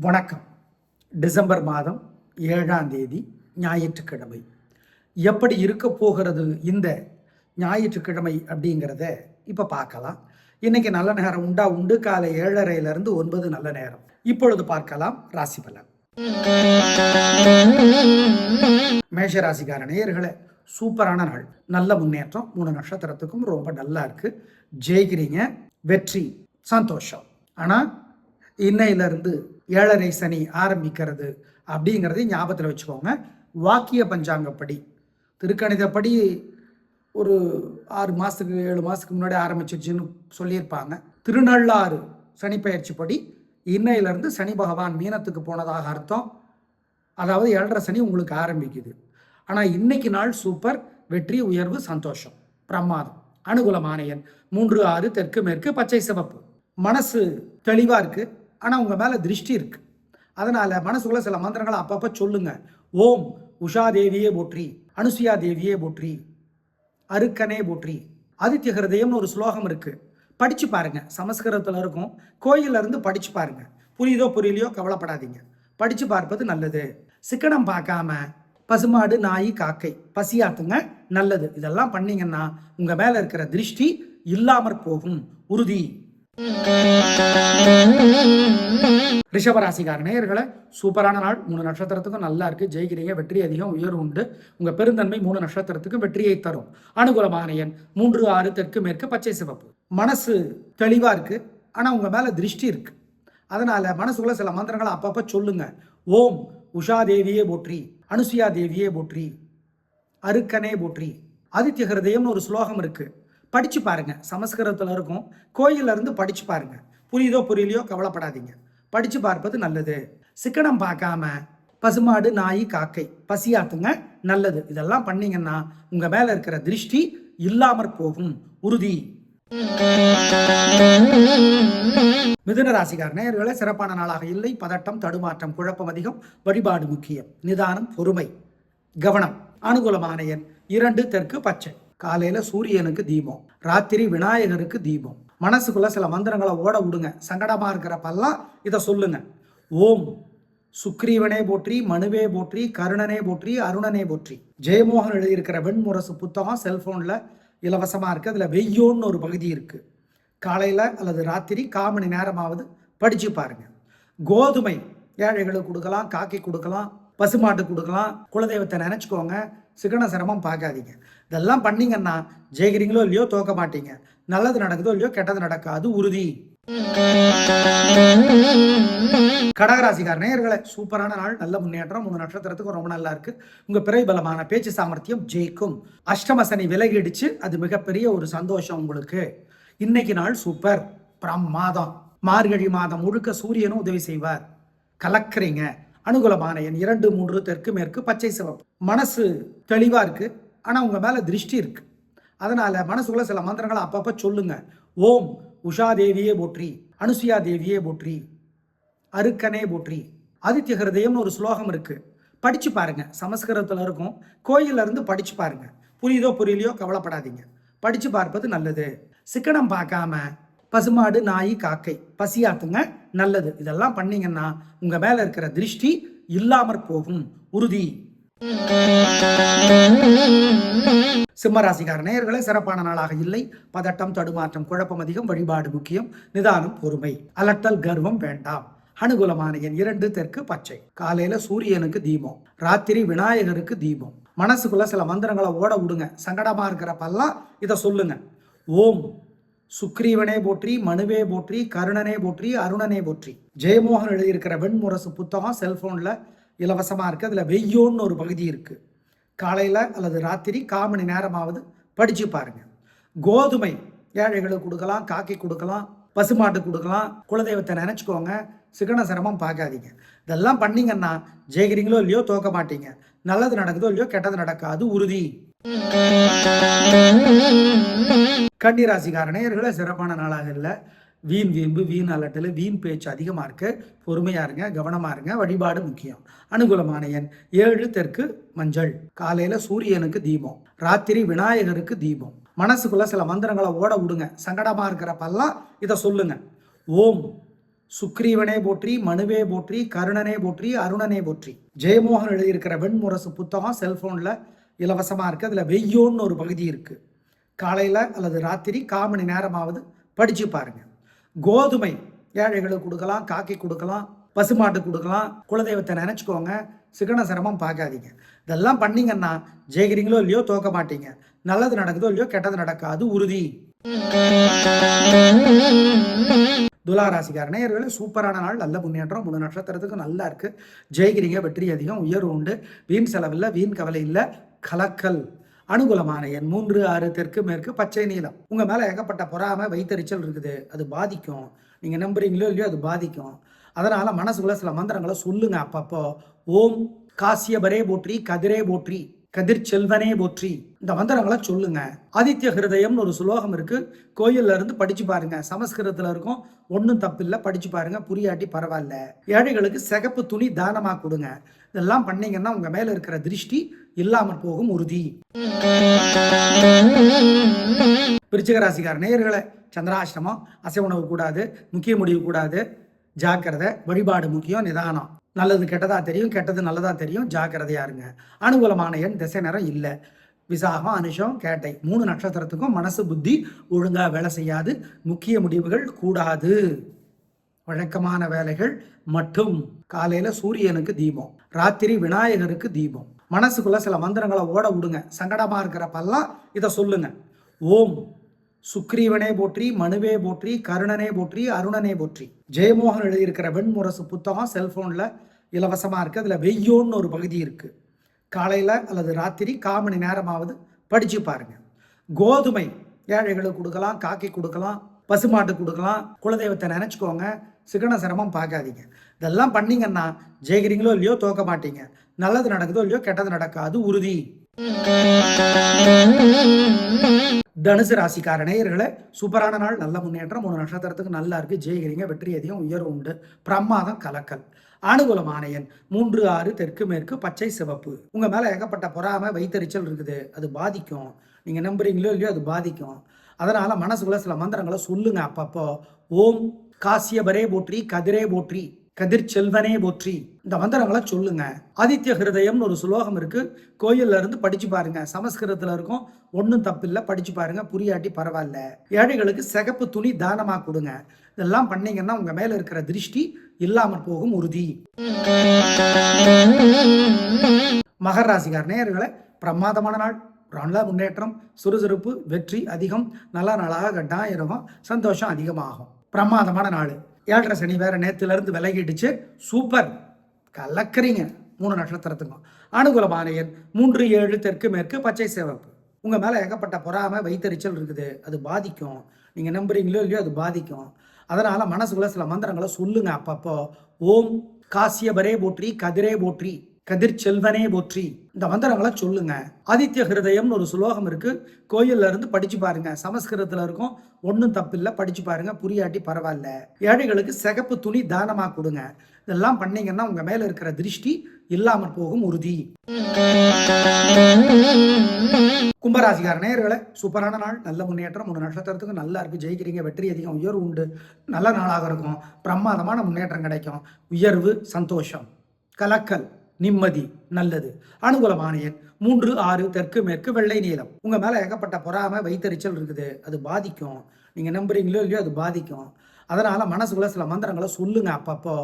வணக்கம். டிசம்பர் மாதம் 7ஆம் தேதி ஞாயிற்றுக்கிழமை. எப்படி இருக்க போகிறது இந்த ஞாயிற்றுக்கிழமை அப்படிங்கிறத இப்போ பார்க்கலாம். இன்னைக்கு நல்ல நேரம் உண்டு. காலை 7:30 9 நல்ல நேரம். இப்பொழுது பார்க்கலாம் ராசி பலன். மேஷ ராசிக்கார நேயர்களே, சூப்பரான நாள், நல்ல முன்னேற்றம். 3 நட்சத்திரத்துக்கும் ரொம்ப நல்லா இருக்கு. ஜெயிக்கிறீங்க, வெற்றி, சந்தோஷம். ஆனால் இன்னையிலிருந்து 7:30 சனி ஆரம்பிக்கிறது அப்படிங்கிறத ஞாபகத்தில் வச்சுக்கோங்க. வாக்கிய பஞ்சாங்கப்படி, திருக்கணிதப்படி ஒரு 6 மாதத்துக்கு 7 மாதத்துக்கு முன்னாடி ஆரம்பிச்சிருச்சுன்னு சொல்லியிருப்பாங்க. திருநள்ளாறு சனி பயிற்சிப்படி இன்னையிலிருந்து சனி பகவான் மீனத்துக்கு போனதாக அர்த்தம். அதாவது 7:30 சனி உங்களுக்கு ஆரம்பிக்குது. ஆனால் இன்னைக்கு நாள் சூப்பர், வெற்றி, உயர்வு, சந்தோஷம், பிரமாதம். அனுகூலமான எண் 3, 6, தெற்கு மேற்கு, பச்சை சிவப்பு. மனசு தெளிவாக இருக்கு. ஆனால் உங்கள் மேலே திருஷ்டி இருக்கு. அதனால மனசுக்குள்ள சில மந்திரங்களை அப்பப்போ சொல்லுங்க. ஓம் உஷா தேவியே போற்றி, அனுசுயா தேவியே போற்றி, அருக்கனே போற்றி. ஆதித்ய ஹிருதயம்னு ஒரு ஸ்லோகம் இருக்கு, படிச்சு பாருங்க. சமஸ்கிருதத்தில் இருக்கும். கோயில்ல இருந்து படிச்சு பாருங்க. புரியுதோ புரியலையோ கவலைப்படாதீங்க, படிச்சு பார்ப்பது நல்லது. சிக்கனம் பார்க்காம பசுமாடு, நாய், காக்கை பசியாத்துங்க, நல்லது. இதெல்லாம் பண்ணீங்கன்னா உங்க மேல இருக்கிற திருஷ்டி இல்லாமற் போகும், உறுதி. ரிஷபராசிக்கார நேயர்களை, சூப்பரான நாள். 3 நட்சத்திரத்துக்கும் நல்லா இருக்கு. ஜெயிக்கிறீங்க, வெற்றி அதிகம், உயர்வு உண்டு. உங்க பெருந்தன்மை 3 நட்சத்திரத்துக்கு வெற்றியை தரும். அனுகூலமான எண் 3, 6, தெற்கு மேற்கு, பச்சை சிவப்பு. மனசு தெளிவா இருக்கு. ஆனா உங்க மேல திருஷ்டி இருக்கு. அதனால மனசுக்குள்ள சில மந்திரங்களை அப்பப்ப சொல்லுங்க. ஓம் உஷா தேவியே போற்றி, அனுசுயா தேவியே போற்றி, அருக்கனே போற்றி. ஆதித்ய ஹிருதயம்னு ஒரு ஸ்லோகம் இருக்கு, படிச்சு பாருங்க. சமஸ்கிருதத்தில் இருக்கும். கோயில்ல இருந்து படிச்சு பாருங்க. புரியுதோ புரியலையோ கவலைப்படாதீங்க, படிச்சு பார்ப்பது நல்லது. சிக்கனம் பார்க்காம பசுமாடு, நாய், காக்கை பசியாத்துங்க, நல்லது. இதெல்லாம் பண்ணீங்கன்னா உங்க மேல இருக்கிற திருஷ்டி இல்லாமற் போகும், உறுதி. மிதுன ராசிக்கார நேயர்களே, சிறப்பான நாளாக இல்லை. பதட்டம், தடுமாற்றம், குழப்பம் அதிகம். வழிபாடு முக்கியம். நிதானம், பொறுமை, கவனம். அனுகூலமான எண் 2, தெற்கு, பச்சை. காலையில சூரியனுக்கு தீபம், ராத்திரி விநாயகருக்கு தீபம். மனசுக்குள்ள சில மந்திரங்களை ஓட விடுங்க. சங்கடமா இருக்கிறப்பெல்லாம் இதை சொல்லுங்க. ஓம் சுக்ரீவனே போற்றி, மனுவே போற்றி, கருணனே போற்றி, அருணனே போற்றி. ஜெயமோகன் எழுதியிருக்கிற வெண்முரசு புத்தகம் செல்போன்ல இலவசமா இருக்கு. அதுல வெய்யோன்னு ஒரு பகுதி இருக்கு. காலையில அல்லது ராத்திரி 1/4 மணி நேரமாவது படிச்சு பாருங்க. கோதுமை ஏழைகளுக்கு கொடுக்கலாம், காக்கை கொடுக்கலாம், பசுமாட்டு கொடுக்கலாம். குலதெய்வத்தை நினைச்சுக்கோங்க. சிக்கன சிரமம் பார்க்காதீங்க. இதெல்லாம் பண்ணீங்கன்னா ஜெயிக்கிறீங்களோ இல்லையோ தோக்க மாட்டீங்க. நல்லது நடக்குதோ இல்லையோ கெட்டது நடக்காது, உறுதி. கடகராசிக்கார நேயர்களே, சூப்பரான நாள், நல்ல முன்னேற்றம். 3 நட்சத்திரத்துக்கும் ரொம்ப நல்லா இருக்கு. உங்க பிறை பலமான பேச்சு சாமர்த்தியம் ஜெயிக்கும். அஷ்டம சனி விலகிடுச்சு, அது மிகப்பெரிய ஒரு சந்தோஷம் உங்களுக்கு. இன்னைக்கு நாள் சூப்பர், பிரமாதம். மார்கழி மாதம் முழுக்க சூரியனும் உதவி செய்வார். கலக்குறீங்க. அனுகூலமான எண் 2, 3, தெற்கு மேற்கு, பச்சை சிவப்பு. மனசு தெளிவா இருக்கு. ஆனா உங்க மேல திருஷ்டி இருக்கு. அதனால மனசுக்குள்ள சில மந்திரங்களை அப்பப்ப சொல்லுங்க. ஓம் உஷா தேவியே போற்றி, அனுசுயா தேவியே போற்றி, அருக்கனே போற்றி. ஆதித்ய ஹிருதயம்னு ஒரு ஸ்லோகம் இருக்கு, படிச்சு பாருங்க. சமஸ்கிருதத்தில் இருக்கும். கோயில்ல இருந்து படிச்சு பாருங்க. புரியுதோ புரியலையோ கவலைப்படாதீங்க, படிச்சு பார்ப்பது நல்லது. சிக்கனம் பார்க்காம பசுமாடு, நாய், காக்கை பசியாத்துங்க, நல்லது. இதெல்லாம் பண்ணீங்கன்னா உங்க மேல இருக்கிற திருஷ்டி இல்லாமற் போகும், உறுதி. சிம்மராசிக்கார நேயர்களே, சிறப்பான நாளாக இல்லை. பதட்டம், தடுமாற்றம், குழப்பம் அதிகம். வழிபாடு முக்கியம். நிதானம், பொறுமை. அலட்டல், கர்வம் வேண்டாம். அனுகூலமான எண் 2, தெற்கு, பச்சை. காலையில சூரியனுக்கு தீபம், ராத்திரி விநாயகருக்கு தீபம். மனசுக்குள்ள சில மந்திரங்களை ஓட விடுங்க. சங்கடமா இருக்கிறப்பெல்லாம் இதை சொல்லுங்க. ஓம் சுக்ரீவனே போற்றி, மனுவே போற்றி, கருணனே போற்றி, அருணனே போற்றி. ஜெயமோகன் எழுதியிருக்கிற வெண்முரசு புத்தகம் செல்போன்ல இலவசமா இருக்கு. அதுல வெய்யோன்னு ஒரு பகுதி இருக்கு. காலையில அல்லது ராத்திரி 1/4 மணி நேரமாவது படிச்சு பாருங்க. கோதுமை ஏழைகளுக்கு கொடுக்கலாம், காக்கை கொடுக்கலாம், பசுமாட்டு கொடுக்கலாம். குலதெய்வத்தை நினைச்சுக்கோங்க. சிக்கன சிரமம் பார்க்காதீங்க. இதெல்லாம் பண்ணீங்கன்னா ஜெயிக்கிறீங்களோ இல்லையோ தோக்க மாட்டீங்க. நல்லது நடக்குதோ இல்லையோ கெட்டது நடக்காது, உறுதி. கன்னிராசிக்கார நேயர்களே, சிறப்பான நாளாக இல்லை. வீண் வீம்பு, வீண் அலட்டல், வீண் பேச்சு அதிகமாக இருக்கு. பொறுமையா இருங்க, கவனமா இருங்க. வழிபாடு முக்கியம். அனுகூலமான எண் 7, தெற்கு, மஞ்சள். காலையில சூரியனுக்கு தீபம், ராத்திரி விநாயகருக்கு தீபம். மனசுக்குள்ள சில மந்திரங்களை ஓட விடுங்க. சங்கடமா இருக்கிறப்பெல்லாம் இதை சொல்லுங்க. ஓம் சுக்ரீவனே போற்றி, மனுவே போற்றி, கருணனே போற்றி, அருணனே போற்றி. ஜெயமோகன் எழுதியிருக்கிற வெண்முரசு புத்தகம் செல்போனில் இலவசமாக இருக்குது. அதில் வெய்யோன்னு ஒரு பகுதி இருக்குது. காலையில் அல்லது ராத்திரி 1/4 மணி நேரமாவது படித்து பாருங்கள். கோதுமை ஏழைகளுக்கு கொடுக்கலாம், காக்கி கொடுக்கலாம், பசுமாட்டு கொடுக்கலாம். குலதெய்வத்தை நினச்சிக்கோங்க. சிக்கன சிரமம் பார்க்காதீங்க. இதெல்லாம் பண்ணிங்கன்னா ஜெயிக்கிறீங்களோ இல்லையோ தோக்க மாட்டீங்க. நல்லது நடக்குதோ இல்லையோ கெட்டது நடக்காது உறுதி. துளாராசிக்கார நேயர்களே, சூப்பரான நாள், நல்ல முன்னேற்றம். 3 நட்சத்திரத்துக்கு நல்லா இருக்கு. ஜெயிக்கிறீங்க, வெற்றி அதிகம், உயர்வு உண்டு, வீண் செலவில்லை, வீண் கவலை இல்லை, கலக்கல். அனுகூலமான எண் 3, 6, தெற்கு மேற்கு, பச்சை நீலம். உங்க மேல ஏகப்பட்ட பொறாமை வைத்தறிச்சல் இருக்குது. அது பாதிக்கும். நீங்க நம்புறீங்களோ இல்லையோ அது பாதிக்கும். அதனால மனசுக்குள்ள சில மந்திரங்களை சொல்லுங்க அப்பப்போ. ஓம் காசியபரே போற்றி, கதிரே போற்றி, கதிர் செல்வனே போற்றி. இந்த மந்திரங்களை சொல்லுங்க. ஆதித்ய ஹிருதயம்னு ஒரு சுலோகம் இருக்கு. கோயில்ல இருந்து படிச்சு பாருங்க. சமஸ்கிருதத்துல இருக்கும். ஒன்றும் தப்பில்லை, படிச்சு பாருங்க. புரியாட்டி பரவாயில்ல. ஏழைகளுக்கு சிகப்பு துணி தானமா கொடுங்க. இதெல்லாம் பண்ணீங்கன்னா உங்க மேல இருக்கிற திருஷ்டி இல்லாமல் போகும் உறுதி. விருச்சிக ராசிக்கார நேயர்களே, சந்திராஷ்டமம், அசைவ உணவு கூடாது, முக்கிய முடிவு கூடாது, ஜாக்கிரதை. வழிபாடு முக்கியம், நிதானம். நல்லது கெட்டதா தெரியும், கெட்டது நல்லதா தெரியும், ஜாக்கிரதையா இருங்க. அனுகூலமான எண் திசை நேரம் இல்லை. விசாகம், அனுஷம், கேட்டை 3 நட்சத்திரத்துக்கும் மனசு புத்தி ஒழுங்கா வேலை செய்யாது. முக்கிய முடிவுகள் கூடாது. வழக்கமான வேலைகள் மட்டும். காலையில சூரியனுக்கு தீபம், ராத்திரி விநாயகருக்கு தீபம். மனசுக்குள்ள சில மந்திரங்களை ஓட விடுங்க. சங்கடமா இருக்கிறப்பெல்லாம் இதை சொல்லுங்க. ஓம் சுக்ரீவனே போற்றி, மனுவே போற்றி, கருணனே போற்றி, அருணனே போற்றி. ஜெயமோகன் எழுதியிருக்கிற வெண்முரசு புத்தகம் செல்போன்ல இலவசமா இருக்கு. அதுல வெய்யோன்னு ஒரு பகுதி இருக்கு. காலையில அல்லது ராத்திரி 1/4 மணி நேரமாவது படிச்சு பாருங்க. கோதுமை ஏழைகளுக்கு கொடுக்கலாம், காக்கி கொடுக்கலாம், பசுமாட்டு கொடுக்கலாம். குலதெய்வத்தை நினைச்சுக்கோங்க. சிக்கன சிரமம் பார்க்காதீங்க. இதெல்லாம் பண்ணீங்கன்னா ஜெயிக்கிறீங்களோ இல்லையோ தோக்க மாட்டீங்க. நல்லது நடக்குதோ இல்லையோ கெட்டது நடக்காது உறுதி. தனுசு ராசிக்கார நேயர்களே, சூப்பரான நாள், நல்ல முன்னேற்றம். 3 நட்சத்திரத்துக்கு நல்லா இருக்கு. ஜெயிக்கிறீங்க, வெற்றி அதிகம், உயர்வு உண்டு, பிரமாதம், கலக்கல். அனுகூலமான எண் 3, 6, தெற்கு மேற்கு, பச்சை சிவப்பு. உங்க மேல ஏகப்பட்ட பொறாமை வைத்தறிச்சல் இருக்குது. அது பாதிக்கும். நீங்க நம்புறீங்களோ இல்லையோ அது பாதிக்கும். அதனால மனசுக்குள்ள சில மந்திரங்களை சொல்லுங்க அப்பப்போ. ஓம் காசியபரே போற்றி, கதிரே போற்றி, கதிர் செல்வனே போற்றி. இந்த மந்திரங்களை சொல்லுங்க. ஆதித்ய ஹிருதயம்னு ஒரு சுலோகம் இருக்கு. கோயில்ல இருந்து படிச்சு பாருங்க. சமஸ்கிருதத்துல இருக்கும். ஒன்றும் தப்பில்லை, படிச்சு பாருங்க. புரியாட்டி பரவாயில்ல. ஏழைகளுக்கு சிகப்பு துணி தானமா கொடுங்க. இதெல்லாம் பண்ணீங்கன்னா உங்க மேல இருக்கிற திருஷ்டி இல்லாமல் போகும் உறுதி. மகர ராசிக்கார நேயர்களே, பிரமாதமான நாள், நல்ல முன்னேற்றம், சுறுசுறுப்பு, வெற்றி அதிகம், நல்ல நாளாக கட்டாயம் இருக்கும், சந்தோஷம் அதிகமாகும். பிரமாதமான நாள். 7.5 சனி வேற நேத்துல இருந்து விலகிடுச்சு. சூப்பர், கலக்கிறீங்க. 3 நட்சத்திரத்துக்கும் அனுகூலமான எண் 3, 7, தெற்கு மேற்கு, பச்சை சிவப்பு. உங்க மேல ஏகப்பட்ட பொறாமை வைத்தறிச்சல் இருக்குது. அது பாதிக்கும். நீங்க நம்புறீங்களோ இல்லையோ அது பாதிக்கும். அதனால மனசுக்குள்ள சில மந்திரங்களை சொல்லுங்க அப்பப்போ. ஓம் காசியபரே போற்றி, கதிரே போற்றி, கதிர் செல்வனே போற்றி. இந்த மந்திரங்களை சொல்லுங்க. ஆதித்ய ஹிருதயம்னு ஒரு சுலோகம் இருக்கு. கோயில்ல இருந்து படிச்சு பாருங்க. சமஸ்கிருதத்துல இருக்கும். ஒன்றும் தப்பில்லை, படிச்சு பாருங்க. புரியாட்டி பரவாயில்ல. ஏழைகளுக்கு சிகப்பு துணி தானமா கொடுங்க. இதெல்லாம் பண்ணீங்கன்னா உங்க மேல இருக்கிற திருஷ்டி இல்லாமல் போகும் உறுதி. கும்பராசிக்கார நேயர்களே, சூப்பரான நாள், நல்ல முன்னேற்றம். 3 நட்சத்திரத்துக்கு நல்லா இருக்கு. ஜெயிக்கிறீங்க, வெற்றி அதிகம், உயர்வு உண்டு, நல்ல நாளாக இருக்கும், பிரமாதமான முன்னேற்றம் கிடைக்கும், உயர்வு, சந்தோஷம், கலக்கல், நிம்மதி, நல்லது. அனுகூலமான எண் 3, 6, தெற்கு மேற்கு, வெள்ளை நீலம். உங்க மேல ஏகப்பட்ட பொறாமை வைத்தறிச்சல் இருக்குது. அது பாதிக்கும். நீங்க நம்புறீங்களோ இல்லையோ அது பாதிக்கும். அதனால மனசுக்குள்ள சில மந்திரங்களை சொல்லுங்க அப்பப்போ.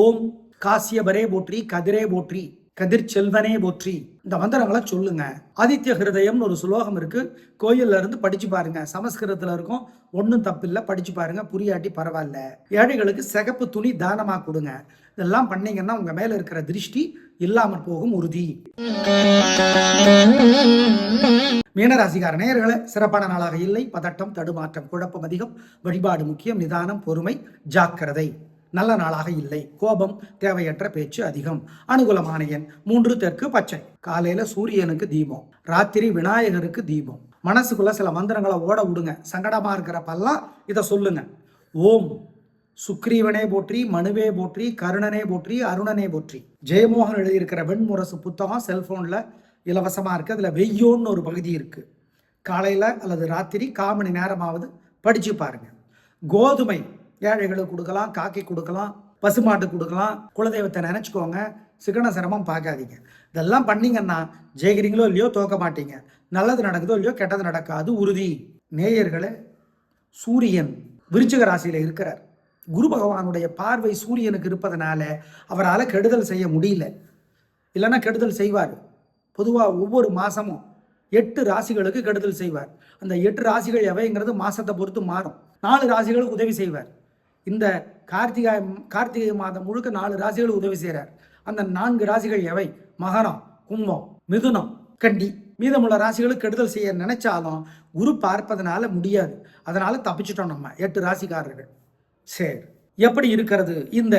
ஓம் காசியபரே போற்றி, கதிரே போற்றி, கதிர் செல்வனே போற்றி. இந்த மந்திரங்களை சொல்லுங்க. ஆதித்ய ஹிருதயம்னு ஒரு சுலோகம் இருக்கு. கோயில்ல இருந்து படிச்சு பாருங்க. சமஸ்கிருதத்துல இருக்கும். ஒன்றும் தப்பில்லை, படிச்சு பாருங்க. புரியாட்டி பரவாயில்ல. ஏழைகளுக்கு சிகப்பு துணி தானமா கொடுங்க. இதெல்லாம் பண்ணீங்கன்னா உங்க மேல இருக்கிற திருஷ்டி இல்லாமல் போகும் உறுதி. மீனராசிக்கார நேயர்களே, சிறப்பான நாளாக இல்லை. பதட்டம், தடுமாற்றம், குழப்பம் அதிகம், வழிபாடு முக்கியம், நிதானம், பொறுமை, ஜாக்கிரதை. நல்ல நாளாக இல்லை. கோபம், தேவையற்ற பேச்சு அதிகம். அனுகூலமான எண் 3, தெற்கு, பச்சை. காலையில சூரியனுக்கு தீபம், ராத்திரி விநாயகருக்கு தீபம். மனசுக்குள்ள சில மந்திரங்களை ஓட விடுங்க. சங்கடமா இருக்கிறப்பெல்லாம் இதை சொல்லுங்க. ஓம் சுக்ரீவனே போற்றி, மனுவே போற்றி, கருணனே போற்றி, அருணனே போற்றி. ஜெயமோகன் எழுதியிருக்கிற வெண்முரசு புத்தகம் செல்போன்ல இலவசமா இருக்கு. அதுல வெய்யோன்னு ஒரு பகுதி இருக்கு. காலையில அல்லது ராத்திரி 1/4 மணி நேரமாவது படிச்சு பாருங்க. கோதுமை ஏழைகளுக்கு கொடுக்கலாம், காக்கை கொடுக்கலாம், பசுமாட்டு கொடுக்கலாம். குலதெய்வத்தை நினச்சிக்கோங்க. சிக்கன சிரமம் பார்க்காதீங்க. இதெல்லாம் பண்ணீங்கன்னா ஜெயிக்கிறீங்களோ இல்லையோ தோக்க மாட்டீங்க. நல்லது நடக்குதோ இல்லையோ கெட்டது நடக்காது உறுதி. நேயர்களே, சூரியன் விருச்சிக ராசியில் இருக்கிறார். குரு பகவானுடைய பார்வை சூரியனுக்கு இருப்பதனால அவரால் கெடுதல் செய்ய முடியல. இல்லைன்னா கெடுதல் செய்வார். பொதுவாக ஒவ்வொரு மாதமும் 8 ராசிகளுக்கு கெடுதல் செய்வார். அந்த 8 ராசிகள் எவைங்கிறது மாதத்தை பொறுத்து மாறும். 4 ராசிகளுக்கு உதவி செய்வார். இந்த கார்த்திகை மாதம் முழுக்க 4 ராசிகளுக்கு உதவி செய்கிறார். அந்த 4 ராசிகள் எவை? மகரம், கும்பம், மிதுனம், கண்டி. மீதமுள்ள ராசிகளுக்கு கெடுதல் செய்ய நினைச்சாலும் குரு பார்ப்பதனால முடியாது. அதனால தப்பிச்சிட்டோம் நம்ம 8 ராசிக்காரர்கள். சரி, எப்படி இருக்கிறது இந்த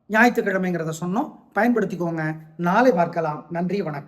ஞாயிற்றுக்கிழமைங்கிறத சொன்னோம். பயன்படுத்திக்கோங்க. நாளை பார்க்கலாம். நன்றி, வணக்கம்.